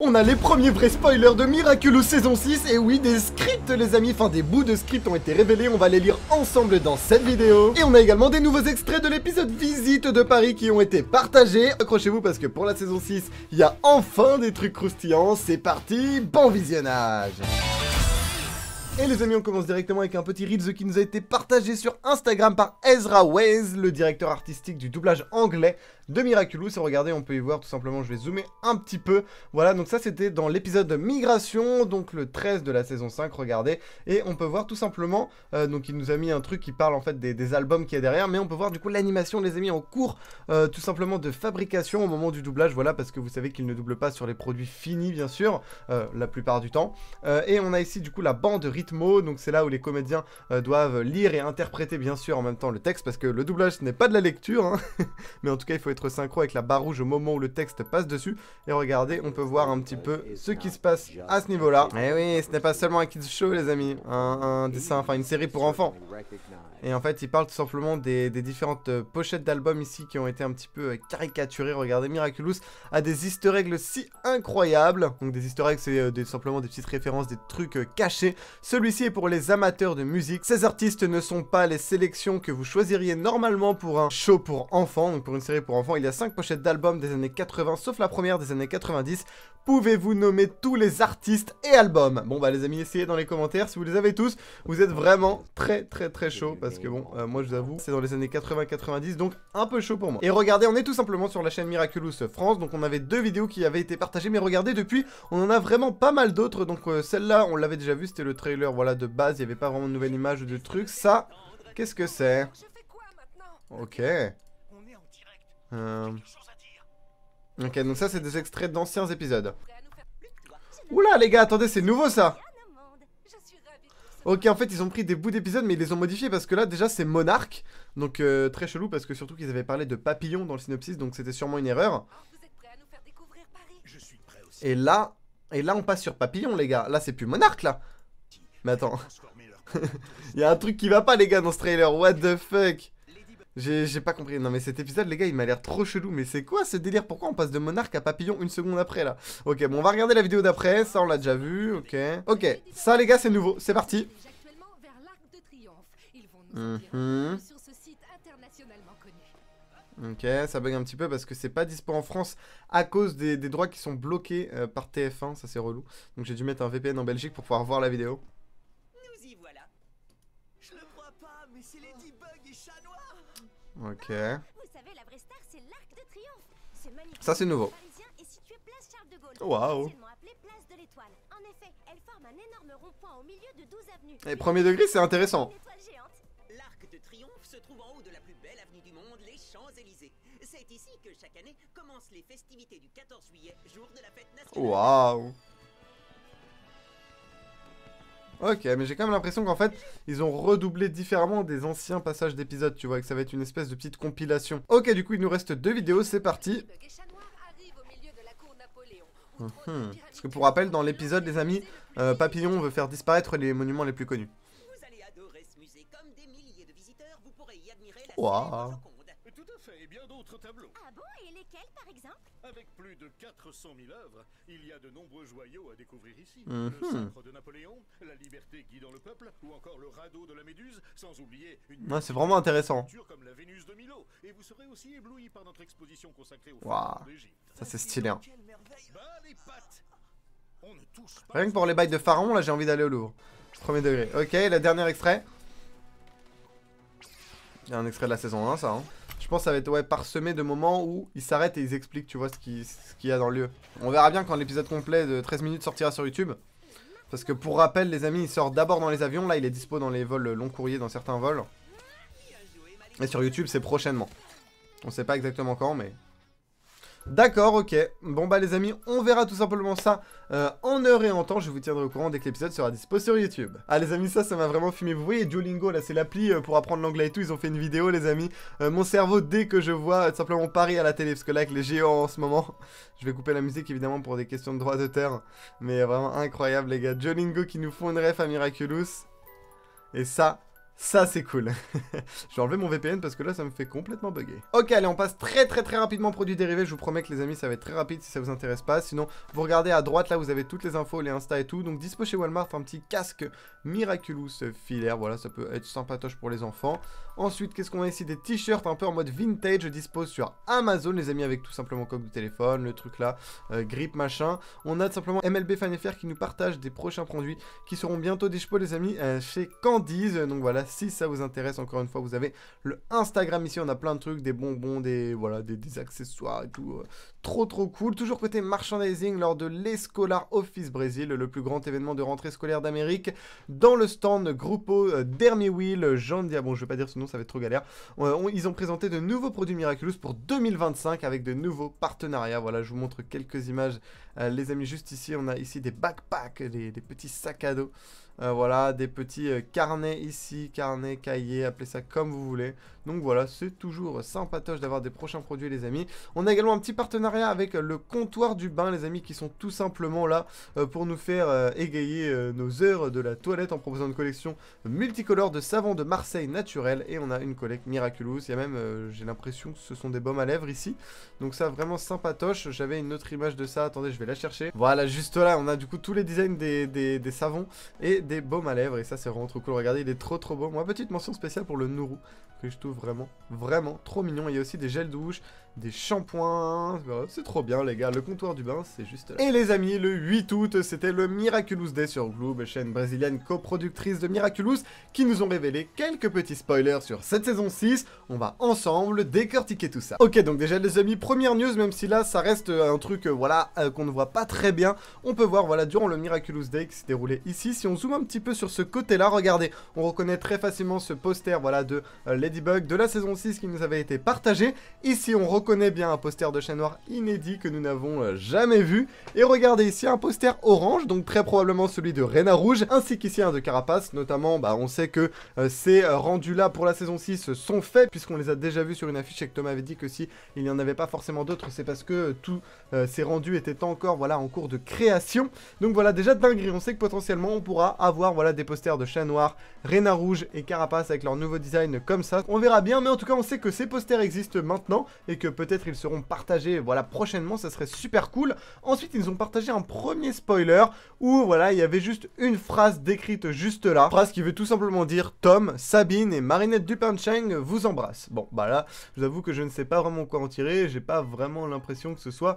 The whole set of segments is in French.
On a les premiers vrais spoilers de Miraculous saison 6, et oui, des scripts les amis, enfin des bouts de scripts ont été révélés, on va les lire ensemble dans cette vidéo. Et on a également des nouveaux extraits de l'épisode Visite de Paris qui ont été partagés. Accrochez-vous parce que pour la saison 6, il y a enfin des trucs croustillants, c'est parti, bon visionnage. Et les amis, on commence directement avec un petit Reels qui nous a été partagé sur Instagram par Ezra Waze, le directeur artistique du doublage anglais de Miraculous. Et regardez, on peut y voir tout simplement, je vais zoomer un petit peu. Voilà, donc ça c'était dans l'épisode Migration, donc le 13 de la saison 5, regardez. Et on peut voir tout simplement, donc il nous a mis un truc qui parle en fait des albums qu'il y a derrière. Mais on peut voir du coup l'animation, les amis, en cours tout simplement de fabrication au moment du doublage. Voilà, parce que vous savez qu'il ne double pas sur les produits finis, bien sûr, la plupart du temps. Et on a ici du coup la bande rythmo, donc c'est là où les comédiens doivent lire et interpréter bien sûr en même temps le texte, parce que le doublage ce n'est pas de la lecture, hein. Mais en tout cas il faut être synchro avec la barre rouge au moment où le texte passe dessus. Et regardez, on peut voir un petit peu ce qui se passe à ce niveau-là. Et oui, ce n'est pas seulement un kids show les amis, un dessin, enfin une série pour enfants. Et en fait, il parle tout simplement des différentes pochettes d'albums ici qui ont été un petit peu caricaturées. Regardez, Miraculous a des easter eggs si incroyables. Donc des easter eggs, c'est simplement des petites références, des trucs cachés. Celui-ci est pour les amateurs de musique. Ces artistes ne sont pas les sélections que vous choisiriez normalement pour un show pour enfants, donc pour une série pour enfants. Il y a 5 pochettes d'albums des années 80, sauf la première des années 90. Pouvez-vous nommer tous les artistes et albums? Bon bah les amis, essayez dans les commentaires, si vous les avez tous, vous êtes vraiment très chaud, parce que bon, moi je vous avoue, c'est dans les années 80-90, donc un peu chaud pour moi. Et regardez, on est tout simplement sur la chaîne Miraculous France, donc on avait 2 vidéos qui avaient été partagées, mais regardez, depuis, on en a vraiment pas mal d'autres, donc celle-là, on l'avait déjà vu, c'était le trailer, voilà, de base, il n'y avait pas vraiment de nouvelle image ou de trucs. Ça, qu'est-ce que c'est? Ok. Ok, donc ça c'est des extraits d'anciens épisodes. Oula les gars, attendez, c'est nouveau ça. Ok, en fait ils ont pris des bouts d'épisodes mais ils les ont modifiés parce que là déjà c'est Monarque. Donc très chelou parce que surtout qu'ils avaient parlé de papillon dans le synopsis, donc c'était sûrement une erreur. Et là on passe sur papillon les gars. Là c'est plus Monarque là. Mais attends. Il y a un truc qui va pas les gars dans ce trailer, what the fuck. J'ai pas compris. Non mais cet épisode les gars il m'a l'air trop chelou. Mais c'est quoi ce délire? Pourquoi on passe de Monarque à Papillon une seconde après là? Ok, bon on va regarder la vidéo d'après. Ça on l'a déjà vu. Ok. Ok, ça les gars c'est nouveau. C'est parti. Ok, ça bug un petit peu parce que c'est pas dispo en France à cause des droits qui sont bloqués par TF1. Ça c'est relou. Donc j'ai dû mettre un VPN en Belgique pour pouvoir voir la vidéo. Ok. Ça c'est nouveau. Waouh. Et premier degré c'est intéressant. L'Arc de Triomphe se trouve en haut de la plus belle avenue du monde, les Champs-Élysées. C'est ici que chaque année commencent les festivités du 14 juillet, jour de la fête nationale. Waouh. Ok, mais j'ai quand même l'impression qu'en fait, ils ont redoublé différemment des anciens passages d'épisodes, tu vois, et que ça va être une espèce de petite compilation. Ok, du coup, il nous reste 2 vidéos, c'est parti. Parce que pour rappel, dans l'épisode, les amis, Papillon veut faire disparaître les monuments les plus connus. Vous allez adorer ce musée, comme des milliers de visiteurs, vous pourrez y admirer la Wow. Joconde. Tout à fait, et bien d'autres tableaux. Ah bon, et lesquels par exemple? Avec plus de 400 000 œuvres, il y a de nombreux joyaux à découvrir ici. Mhm. Le sacre de Napoléon, la liberté guidant le peuple, ou encore le radeau de la Méduse, sans oublier une Ouais, c'est vraiment intéressant. sculpture comme la Vénus de Milo. Et vous serez aussi ébloui par notre exposition consacrée aux Waouh. pharaons d'Égypte. Ça, c'est stylé. Hein. Bah, les pattes. On ne touche pas. Rien que pour les bails de pharaon, là, j'ai envie d'aller au Louvre. Premier degré. Ok, la dernière extrait. Il y a un extrait de la saison 1, ça. Hein. Je pense que ça va être ouais, parsemé de moments où ils s'arrêtent et ils expliquent, tu vois, ce qu'il y a dans le lieu. On verra bien quand l'épisode complet de 13 minutes sortira sur YouTube. Parce que pour rappel, les amis, il sort d'abord dans les avions. Là, il est dispo dans les vols long courrier, dans certains vols. Et sur YouTube, c'est prochainement. On sait pas exactement quand, mais... D'accord, ok. Bon bah les amis, on verra tout simplement ça en heure et en temps. Je vous tiendrai au courant dès que l'épisode sera dispo sur YouTube. Ah les amis, ça m'a vraiment fumé. Vous voyez Duolingo, là c'est l'appli pour apprendre l'anglais et tout. Ils ont fait une vidéo les amis. Mon cerveau, dès que je vois tout simplement Paris à la télé, parce que là avec les géants en ce moment, je vais couper la musique évidemment pour des questions de droits d'auteur. Mais vraiment incroyable les gars. Duolingo qui nous font une ref à Miraculous. Et ça, Ça c'est cool. Je vais enlever mon VPN parce que là ça me fait complètement bugger. Ok, allez, on passe très rapidement aux produits dérivés. Je vous promets que les amis ça va être très rapide si ça vous intéresse pas. Sinon vous regardez à droite là, vous avez toutes les infos, les Insta et tout. Donc dispo chez Walmart, un petit casque Miraculous filaire. Voilà, ça peut être sympatoche pour les enfants. Ensuite, qu'est-ce qu'on a ici? Des t-shirts un peu en mode vintage. Je dispose sur Amazon les amis, avec tout simplement coque de téléphone, le truc là, grip machin. On a tout simplement MLB Fan FR qui nous partage des prochains produits qui seront bientôt dispo les amis chez Candies. Donc voilà, si ça vous intéresse, encore une fois, vous avez le Instagram ici, on a plein de trucs, des bonbons, des accessoires et tout. Trop cool. Toujours côté merchandising lors de l'Escolar Office Brésil, le plus grand événement de rentrée scolaire d'Amérique. Dans le stand Grupo Dermiwil, Jandia, bon je vais pas dire ce nom, ça va être trop galère. Ils ont présenté de nouveaux produits Miraculous pour 2025 avec de nouveaux partenariats. Voilà, je vous montre quelques images les amis, juste ici. On a ici des backpacks, des petits sacs à dos. Voilà, des petits carnets ici, carnets, cahiers, appelez ça comme vous voulez. Donc voilà, c'est toujours sympatoche d'avoir des prochains produits les amis. On a également un petit partenariat avec le comptoir du bain les amis, qui sont tout simplement là pour nous faire égayer nos heures de la toilette en proposant une collection multicolore de savon de Marseille naturel. Et on a une collecte Miraculous, il y a même, j'ai l'impression que ce sont des baumes à lèvres ici. Donc ça vraiment sympatoche, j'avais une autre image de ça, attendez je vais la chercher. Voilà, juste là, on a du coup tous les designs des savons et des baumes à lèvres, et ça c'est vraiment trop cool. Regardez, il est trop beau. Moi, petite mention spéciale pour le Nourou, que je trouve vraiment trop mignon. Il y a aussi des gels douche, des shampoings, voilà, c'est trop bien les gars. Le comptoir du bain, c'est juste là. Et les amis, le 8 août, c'était le Miraculous Day sur Gloob, chaîne brésilienne coproductrice de Miraculous, qui nous ont révélé quelques petits spoilers sur cette saison 6. On va ensemble décortiquer tout ça. Ok, donc déjà les amis, première news, même si là ça reste un truc voilà qu'on ne voit pas très bien. On peut voir voilà durant le Miraculous Day qui s'est déroulé ici. Si on zoome un petit peu sur ce côté là, regardez, on reconnaît très facilement ce poster voilà de Ladybug de la saison 6 qui nous avait été partagé. Ici on reconnaît bien un poster de Chat Noir inédit que nous n'avons jamais vu. Et regardez ici un poster orange, donc très probablement celui de Reina Rouge, ainsi qu'ici un de Carapace. Notamment on sait que ces rendus là pour la saison 6 sont faits, puisqu'on les a déjà vus sur une affiche et que Thomas avait dit que si il n'y en avait pas forcément d'autres, c'est parce que tous ces rendus étaient encore voilà en cours de création. Donc voilà, déjà dinguerie, on sait que potentiellement on pourra avoir voilà des posters de Chat Noir, Reina Rouge et Carapace avec leur nouveau design comme ça. On verra bien, mais en tout cas on sait que ces posters existent maintenant et que peut-être ils seront partagés voilà prochainement, ça serait super cool. Ensuite ils ont partagé un premier spoiler où voilà il y avait juste une phrase décrite juste là, phrase qui veut tout simplement dire Tom, Sabine et Marinette Dupain-Cheng vous embrassent. Bon bah là je vous avoue que je ne sais pas vraiment quoi en tirer, j'ai pas vraiment l'impression que ce soit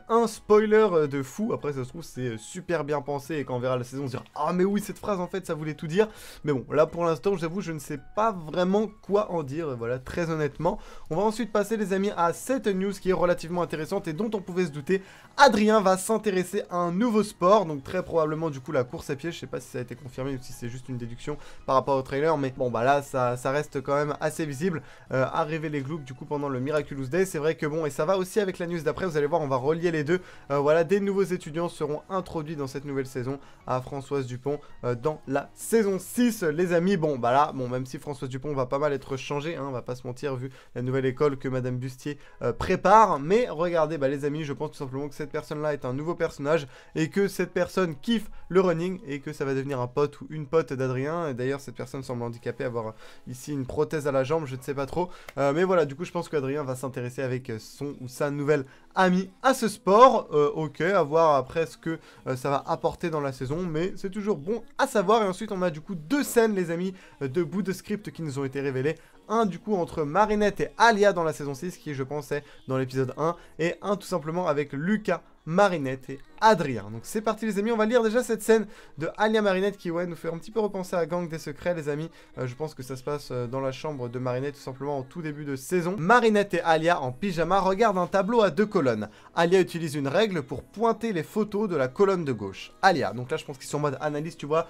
un spoiler de fou. Après ça se trouve c'est super bien pensé et quand on verra la saison on se dira ah mais oui cette phrase en fait ça voulait tout dire. Mais bon là pour l'instant j'avoue je ne sais pas vraiment quoi en dire, voilà très honnêtement. On va ensuite passer les amis à cette news qui est relativement intéressante et dont on pouvait se douter. Adrien va s'intéresser à un nouveau sport, donc très probablement du coup la course à pied. Je sais pas si ça a été confirmé ou si c'est juste une déduction par rapport au trailer, mais bon bah là ça reste quand même assez visible à révéler Gloob du coup pendant le Miraculous Day. C'est vrai que bon, et ça va aussi avec la news d'après, vous allez voir on va relier les deux. Voilà, des nouveaux étudiants seront introduits dans cette nouvelle saison à Françoise Dupont dans la saison 6 les amis. Bon bah là, bon même si Françoise Dupont va pas mal être changée, hein, on va pas se mentir vu la nouvelle école que Madame Bustier prépare, mais regardez bah les amis, je pense tout simplement que cette personne là est un nouveau personnage et que cette personne kiffe le running et que ça va devenir un pote ou une pote d'Adrien. Et d'ailleurs cette personne semble handicapée, avoir ici une prothèse à la jambe, je ne sais pas trop, mais voilà du coup je pense qu'Adrien va s'intéresser avec son ou sa nouvelle amie à ce sport. Ok, à voir après ce que ça va apporter dans la saison, mais c'est toujours bon à savoir. Et ensuite on a du coup deux scènes les amis, de bouts de script qui nous ont été révélés. Un du coup entre Marinette et Alia dans la saison 6 qui je pense est dans l'épisode 1, et un tout simplement avec Lucas, Marinette et Adrien. Donc c'est parti les amis, on va lire déjà cette scène de Alia Marinette qui ouais nous fait un petit peu repenser à Gang des Secrets les amis. Je pense que ça se passe dans la chambre de Marinette tout simplement en tout début de saison. Marinette et Alia en pyjama regardent un tableau à 2 colonnes. Alia utilise une règle pour pointer les photos de la colonne de gauche. Alia, donc là je pense qu'ils sont en mode analyse tu vois,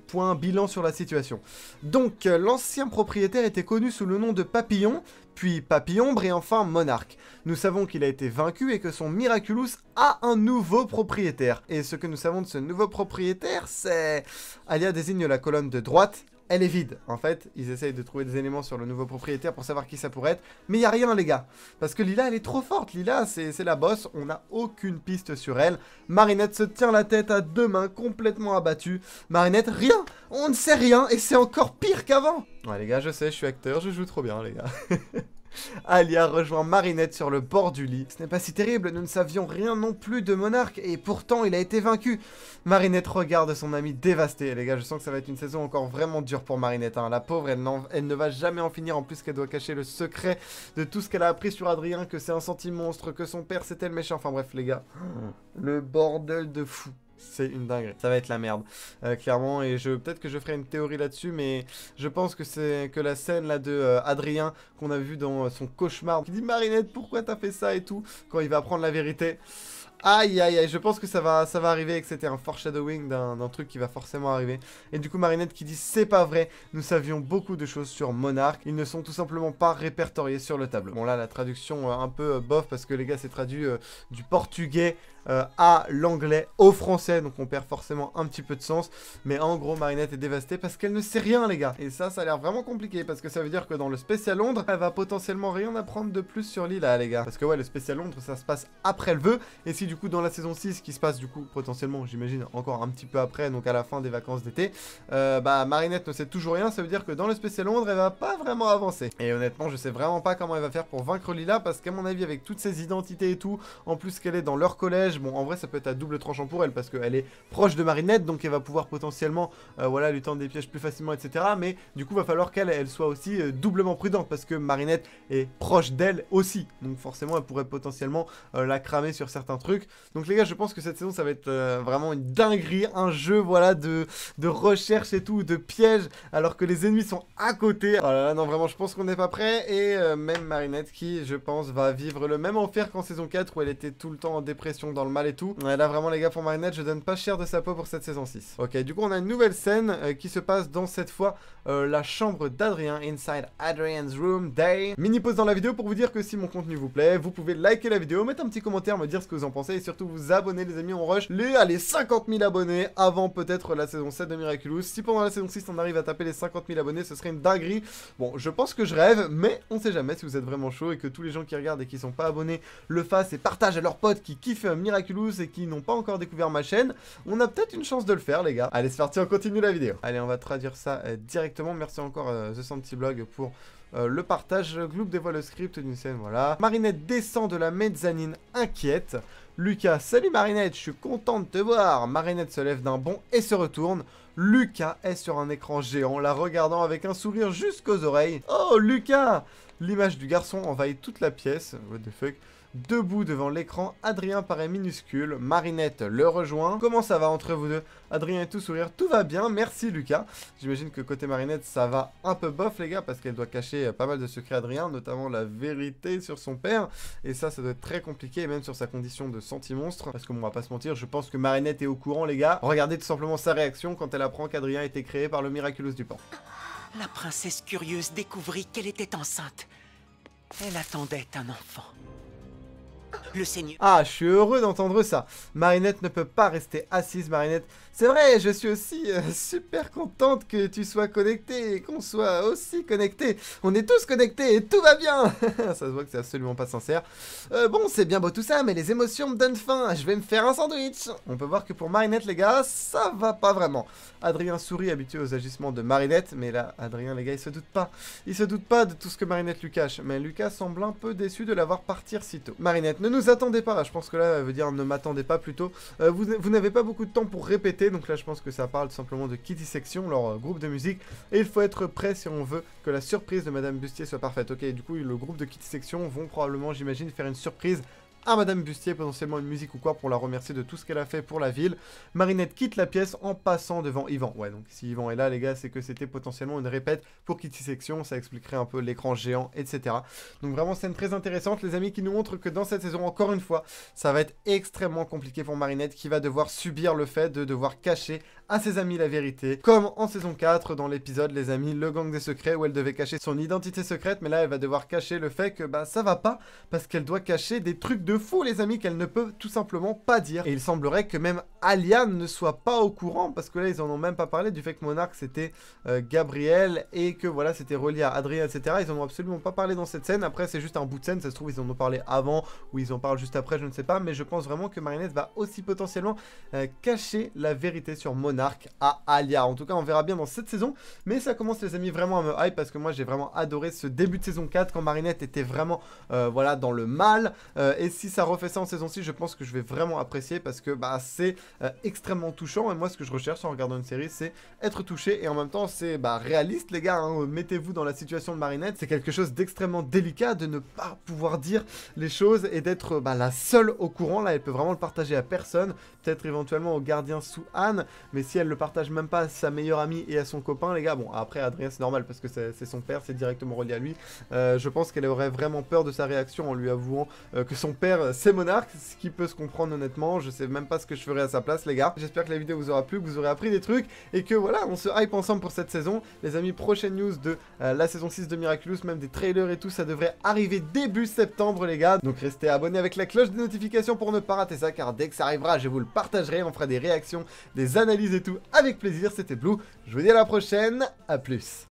point bilan sur la situation. Donc l'ancien propriétaire était connu sous le nom de Papillon, puis Papillombre et enfin Monarque. Nous savons qu'il a été vaincu et que son Miraculous a un nouveau propriétaire. Et ce que nous savons de ce nouveau propriétaire, c'est... Alia désigne la colonne de droite elle est vide. En fait, ils essayent de trouver des éléments sur le nouveau propriétaire pour savoir qui ça pourrait être. Mais il n'y a rien, les gars. Parce que Lila, elle est trop forte. Lila, c'est la boss. On n'a aucune piste sur elle. Marinette se tient la tête à deux mains, complètement abattue. Marinette, rien. On ne sait rien. Et c'est encore pire qu'avant. Ouais, les gars, je sais, je suis acteur. Je joue trop bien, les gars. Alia rejoint Marinette sur le bord du lit. Ce n'est pas si terrible, nous ne savions rien non plus de Monarque et pourtant il a été vaincu. Marinette regarde son ami dévasté. Les gars, je sens que ça va être une saison encore vraiment dure pour Marinette. Hein. La pauvre, elle ne va jamais en finir. En plus qu'elle doit cacher le secret de tout ce qu'elle a appris sur Adrien, que c'est un senti-monstre, que son père c'était le méchant. Enfin bref les gars, le bordel de fou. C'est une dinguerie, ça va être la merde, clairement, et peut-être que je ferai une théorie là-dessus, mais je pense que c'est que la scène là de Adrien, qu'on a vu dans son cauchemar, qui dit Marinette, pourquoi t'as fait ça et tout, quand il va apprendre la vérité. Aïe aïe aïe, je pense que ça va arriver et que c'était un foreshadowing d'un truc qui va forcément arriver. Et du coup Marinette qui dit c'est pas vrai, nous savions beaucoup de choses sur Monarque, ils ne sont tout simplement pas répertoriés sur le tableau. Bon là la traduction un peu bof parce que les gars c'est traduit du portugais à l'anglais au français, donc on perd forcément un petit peu de sens. Mais en gros Marinette est dévastée parce qu'elle ne sait rien les gars. Et ça a l'air vraiment compliqué parce que ça veut dire que dans le spécial Londres, elle va potentiellement rien apprendre de plus sur Lila les gars. Parce que ouais, le spécial Londres ça se passe après le vœu. Et si du coup dans la saison 6 qui se passe du coup potentiellement j'imagine encore un petit peu après, donc à la fin des vacances d'été, bah Marinette ne sait toujours rien, ça veut dire que dans le spécial Londres elle va pas vraiment avancer. Et honnêtement je sais vraiment pas comment elle va faire pour vaincre Lila parce qu'à mon avis avec toutes ses identités et tout, en plus qu'elle est dans leur collège, bon en vrai ça peut être à double tranchant pour elle parce qu'elle est proche de Marinette donc elle va pouvoir potentiellement voilà lui tendre des pièges plus facilement etc. Mais du coup va falloir qu'elle soit aussi doublement prudente parce que Marinette est proche d'elle aussi, donc forcément elle pourrait potentiellement la cramer sur certains trucs. Donc les gars je pense que cette saison ça va être vraiment une dinguerie, un jeu voilà de recherche et tout, de pièges alors que les ennemis sont à côté. Oh là là non vraiment je pense qu'on n'est pas prêt et même Marinette qui je pense va vivre le même enfer qu'en saison 4 où elle était tout le temps en dépression dans le mal et tout. Ouais, là vraiment les gars pour Marinette je donne pas cher de sa peau pour cette saison 6. Ok du coup on a une nouvelle scène qui se passe dans cette fois la chambre d'Adrien, Inside Adrian's Room Day. Mini pause dans la vidéo pour vous dire que si mon contenu vous plaît, vous pouvez liker la vidéo, mettre un petit commentaire, me dire ce que vous en pensez et surtout vous abonner les amis, on rush les 50 000 abonnés avant peut-être la saison 7 de Miraculous. Si pendant la saison 6 on arrive à taper les 50 000 abonnés ce serait une dinguerie. Bon je pense que je rêve mais on sait jamais si vous êtes vraiment chaud et que tous les gens qui regardent et qui sont pas abonnés le fassent et partagent à leurs potes qui kiffent Miraculous et qui n'ont pas encore découvert ma chaîne, on a peut-être une chance de le faire les gars. Allez c'est parti, on continue la vidéo. Allez on va traduire ça directement, merci encore The Santi Blog pour le partage. Gloop dévoile le script d'une scène, voilà. Marinette descend de la mezzanine inquiète. Lucas, salut Marinette, je suis content de te voir. Marinette se lève d'un bond et se retourne. Lucas est sur un écran géant, la regardant avec un sourire jusqu'aux oreilles. Oh Lucas! L'image du garçon envahit toute la pièce. What the fuck? Debout devant l'écran, Adrien paraît minuscule, Marinette le rejoint. Comment ça va entre vous deux? Adrien est tout sourire, tout va bien, merci Lucas. J'imagine que côté Marinette ça va un peu bof les gars, parce qu'elle doit cacher pas mal de secrets à Adrien, notamment la vérité sur son père. Et ça doit être très compliqué, et même sur sa condition de senti-monstre. Parce qu'on va pas se mentir, je pense que Marinette est au courant les gars. Regardez tout simplement sa réaction quand elle apprend qu'Adrien a été créé par le Miraculous du Pan. La princesse curieuse découvrit qu'elle était enceinte. Elle attendait un enfant. Le Seigneur... Ah, je suis heureux d'entendre ça. Marinette ne peut pas rester assise, Marinette. C'est vrai, je suis aussi super contente que tu sois connectée et qu'on soit aussi connectés. On est tous connectés et tout va bien. Ça se voit que c'est absolument pas sincère. Bon, c'est bien beau tout ça, mais les émotions me donnent faim. Je vais me faire un sandwich. On peut voir que pour Marinette, les gars, ça va pas vraiment. Adrien sourit, habitué aux agissements de Marinette. Mais là, Adrien, les gars, il se doute pas. Il se doute pas de tout ce que Marinette lui cache. Mais Lucas semble un peu déçu de la voir partir si tôt. Marinette, ne nous attendez pas. Je pense que là, elle veut dire ne m'attendez pas plutôt. Vous n'avez pas beaucoup de temps pour répéter. Donc là, je pense que ça parle tout simplement de Kitty Section, leur groupe de musique. Et il faut être prêt si on veut que la surprise de Madame Bustier soit parfaite. Ok, du coup, le groupe de Kitty Section vont probablement, j'imagine, faire une surprise à Madame Bustier, potentiellement une musique ou quoi pour la remercier de tout ce qu'elle a fait pour la ville. Marinette quitte la pièce en passant devant Yvan. Ouais, donc si Yvan est là, les gars, c'est que c'était potentiellement une répète pour Kitty Section. Ça expliquerait un peu l'écran géant, etc. Donc vraiment, scène très intéressante, les amis, qui nous montre que dans cette saison, encore une fois, ça va être extrêmement compliqué pour Marinette qui va devoir subir le fait de devoir cacher à ses amis la vérité, comme en saison 4 dans l'épisode les amis le gang des secrets où elle devait cacher son identité secrète, mais là elle va devoir cacher le fait que bah ça va pas parce qu'elle doit cacher des trucs de fou les amis qu'elle ne peut tout simplement pas dire. Et il semblerait que même Alia ne soit pas au courant parce que là ils en ont même pas parlé du fait que Monarque c'était Gabriel et que voilà c'était relié à Adrien etc. Ils en ont absolument pas parlé dans cette scène. Après c'est juste un bout de scène, ça se trouve ils en ont parlé avant ou ils en parlent juste après, je ne sais pas, mais je pense vraiment que Marinette va aussi potentiellement cacher la vérité sur Monarque à Alia. En tout cas on verra bien dans cette saison, mais ça commence les amis vraiment à me hype parce que moi j'ai vraiment adoré ce début de saison 4 quand Marinette était vraiment voilà dans le mal, et si ça refait ça en saison 6 je pense que je vais vraiment apprécier parce que bah c'est extrêmement touchant et moi ce que je recherche en regardant une série c'est être touché et en même temps c'est bah réaliste les gars, hein. Mettez-vous dans la situation de Marinette, c'est quelque chose d'extrêmement délicat de ne pas pouvoir dire les choses et d'être bah, la seule au courant. Là elle peut vraiment le partager à personne, peut-être éventuellement au gardien sous Anne, mais si elle le partage même pas à sa meilleure amie et à son copain les gars, bon après Adrien c'est normal parce que c'est son père, c'est directement relié à lui, je pense qu'elle aurait vraiment peur de sa réaction en lui avouant que son père c'est Monarque, ce qui peut se comprendre honnêtement, je sais même pas ce que je ferais à sa place les gars. J'espère que la vidéo vous aura plu, que vous aurez appris des trucs et que voilà on se hype ensemble pour cette saison. Les amis, prochaine news de la saison 6 de Miraculous, même des trailers et tout, ça devrait arriver début septembre les gars, donc restez abonnés avec la cloche de notification pour ne pas rater ça car dès que ça arrivera je vous le partagerai, on fera des réactions, des analyses et tout avec plaisir. C'était Blue, je vous dis à la prochaine, à plus.